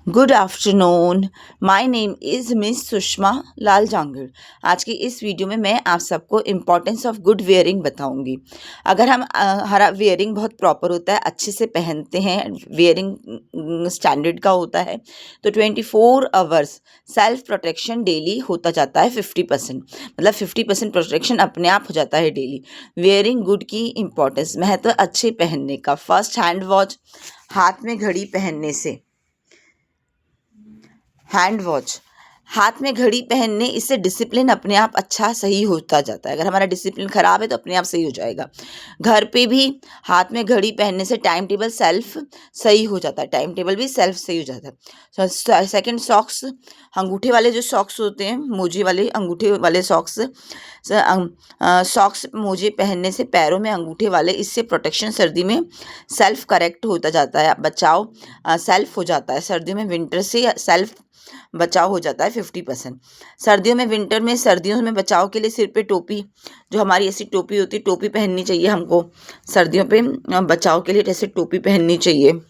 Good afternoon. My name is miss Sushma Lal Jangid. आज की इस वीडियो में मैं आप सबको इम्पॉर्टेंस ऑफ गुड वेयरिंग बताऊंगी। अगर हम हमारा वेयरिंग बहुत प्रॉपर होता है, अच्छे से पहनते हैं, वेयरिंग स्टैंडर्ड का होता है, तो 24 आवर्स सेल्फ प्रोटेक्शन डेली होता जाता है 50%। मतलब 50% प्रोटेक्शन अपने आप हो जाता है डेली। वेयरिंग गुड की इम्पोर्टेंस, महत्व अच्छे पहनने का। फर्स्ट, हैंड वॉच, हाथ में घड़ी पहनने से। हैंड वॉच, हाथ में घड़ी पहनने, इससे डिसिप्लिन अपने आप अच्छा सही होता जाता है। अगर हमारा डिसिप्लिन ख़राब है तो अपने आप सही हो जाएगा। घर पे भी हाथ में घड़ी पहनने से टाइम टेबल सेल्फ सही हो जाता है, टाइम टेबल भी सेल्फ सही हो जाता है। सेकंड, सॉक्स, अंगूठे वाले जो सॉक्स होते हैं, मोजे वाले अंगूठे वाले सॉक्स, सॉक्स मोजे पहनने से पैरों में अंगूठे वाले, इससे प्रोटेक्शन सर्दी में सेल्फ करेक्ट होता जाता है, बचाव सेल्फ हो जाता है। सर्दियों में विंटर से सेल्फ बचाव हो जाता है 50%। सर्दियों में बचाव के लिए सिर पे टोपी, जो हमारी ऐसी टोपी होती है, टोपी पहननी चाहिए हमको। सर्दियों पे बचाव के लिए जैसे टोपी पहननी चाहिए।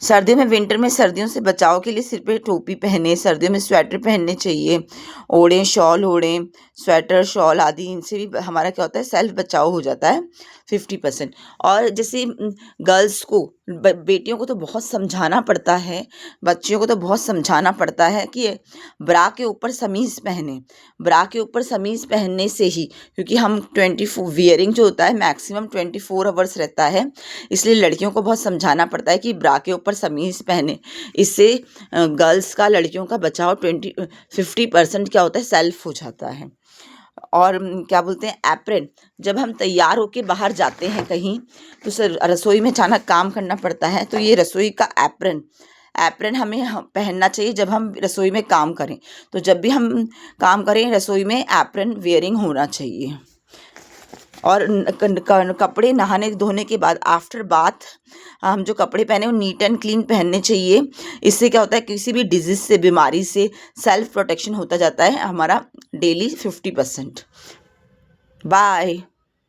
सर्दियों से बचाव के लिए सिर पे टोपी पहने। सर्दियों में स्वेटर पहनने चाहिए, ओढ़ें, शॉल ओढ़ें, स्वेटर शॉल आदि, इनसे भी हमारा क्या होता है, सेल्फ बचाव हो जाता है 50%। और जैसे गर्ल्स को, बेटियों को तो बहुत समझाना पड़ता है, बच्चियों को तो बहुत समझाना पड़ता है कि ब्रा के ऊपर समीज़ पहने। ब्रा के ऊपर समीज़ पहनने से ही, क्योंकि हम 24 वियरिंग जो होता है मैक्सिमम 24 आवर्स रहता है, इसलिए लड़कियों को बहुत समझाना पड़ता है कि ब्रा के ऊपर समीज़ पहने। इससे गर्ल्स का, लड़कियों का बचाव 50% क्या होता है, सेल्फ हो जाता है। और क्या बोलते हैं, एप्रन, जब हम तैयार होके बाहर जाते हैं कहीं, तो सर रसोई में अचानक काम करना पड़ता है, तो ये रसोई का एप्रन हमें पहनना चाहिए जब हम रसोई में काम करें। तो जब भी हम काम करें रसोई में, एप्रन वेयरिंग होना चाहिए। और कपड़े नहाने धोने के बाद, आफ्टर बाथ, हम जो कपड़े पहने वो नीट एंड क्लीन पहनने चाहिए। इससे क्या होता है, किसी भी डिजीज़ से, बीमारी से सेल्फ प्रोटेक्शन होता जाता है हमारा डेली 50%। बाय।